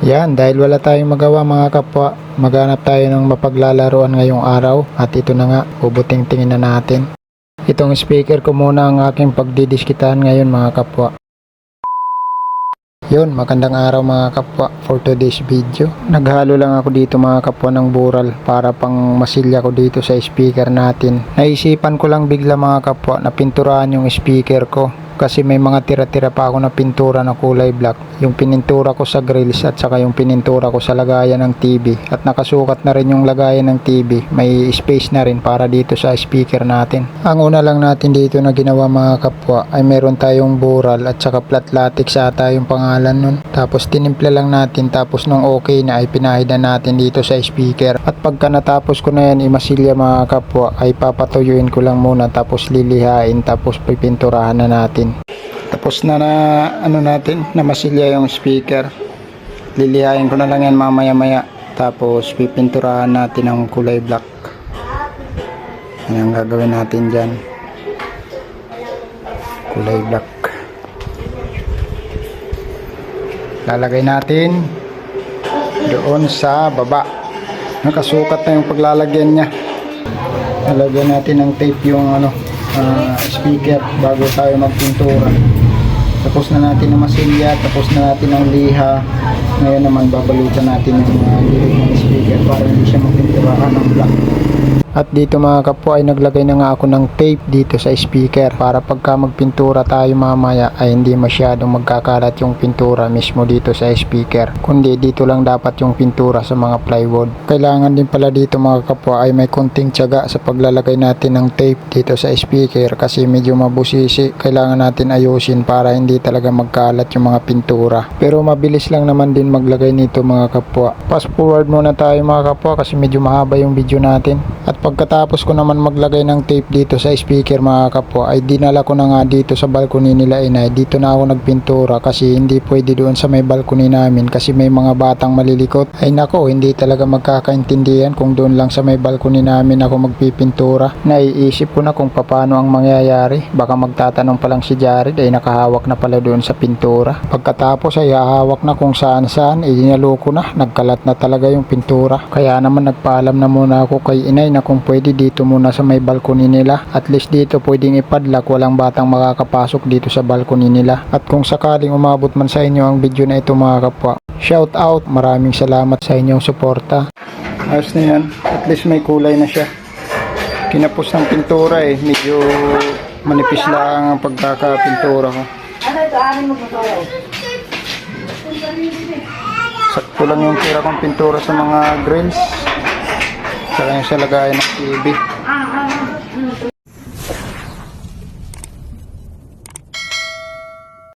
Yan, dahil wala tayong magawa mga kapwa, maghanap tayo ng mapaglalaruan ngayong araw at ito na nga, bubuting-tingin na natin. Itong speaker ko muna ang aking pagdidiskitahan ngayon mga kapwa. Yun, magandang araw mga kapwa for today's video. Naghalo lang ako dito mga kapwa ng bural para pang masilya ko dito sa speaker natin. Naisipan ko lang bigla mga kapwa na pinturahan yung speaker ko. Kasi may mga tira-tira pa ako na pintura na kulay black. Yung pinintura ko sa grills at saka yung pinintura ko sa lagayan ng TV. At nakasukat na rin yung lagayan ng TV. May space na rin para dito sa speaker natin. Ang una lang natin dito na ginawa mga kapwa ay meron tayong bural at saka flat latex ata yung pangalan nun. Tapos tinimpla lang natin, tapos nung okay na ay pinahida natin dito sa speaker. At pagka natapos ko na yan imasilya mga kapwa ay papatuyuin ko lang muna, tapos lilihain, tapos pipinturahan na natin. Tapos na na masilya yung speaker. Lilihain ko na lang yan mamaya-maya. Tapos pipinturahan natin ng kulay black. Yan ang gagawin natin dyan. Kulay black. Lalagay natin doon sa baba. Nakasukat na yung paglalagyan niya. Lalagyan natin ng tape yung speaker bago tayo magpintura. Tapos na natin ang masilya, tapos na natin ang liha. Ngayon naman babalutan natin yung gilid ng speaker para hindi siya mapinturahan ng black. At dito mga kapwa ay naglagay na nga ako ng tape dito sa speaker para pagka magpintura tayo mamaya ay hindi masyadong magkakalat yung pintura mismo dito sa speaker, kundi dito lang dapat yung pintura sa mga plywood. Kailangan din pala dito mga kapwa ay may konting tiyaga sa paglalagay natin ng tape dito sa speaker kasi medyo mabusisi. Kailangan natin ayusin para hindi talaga magkalat yung mga pintura. Pero mabilis lang naman din maglagay nito mga kapwa. Fast forward muna tayo mga kapwa kasi medyo mahaba yung video natin. At pagkatapos ko naman maglagay ng tape dito sa speaker mga kapwa ay dinala ko na nga dito sa balcony nila inay. Dito na ako nagpintura kasi hindi pwede doon sa may balcony namin kasi may mga batang malilikot. Ay nako, hindi talaga magkakaintindihan kung doon lang sa may balcony namin ako magpipintura. Naiisip ko na kung paano ang mangyayari. Baka magtatanong pa lang si Jared ay nakahawak na pala doon sa pintura. Pagkatapos ay hahawak na kung saan-saan, dinaloko na, nagkalat na talaga yung pintura. Kaya naman nagpaalam na muna ako kay inay na kung pwede dito muna sa may balcony nila. At least dito pwedeng ipadlock, walang batang makakapasok dito sa balcony nila. At kung sakaling umabot man sa inyo ang video na ito mga kapwa, shout out, maraming salamat sa inyong suporta. Ayos na yan, at least may kulay na siya. Kinapos ng pintura medyo manipis lang ang pagkakapintura ko. Sakto lang yung tira kong pintura sa mga grills. Saka yung sa lagayan ng TV.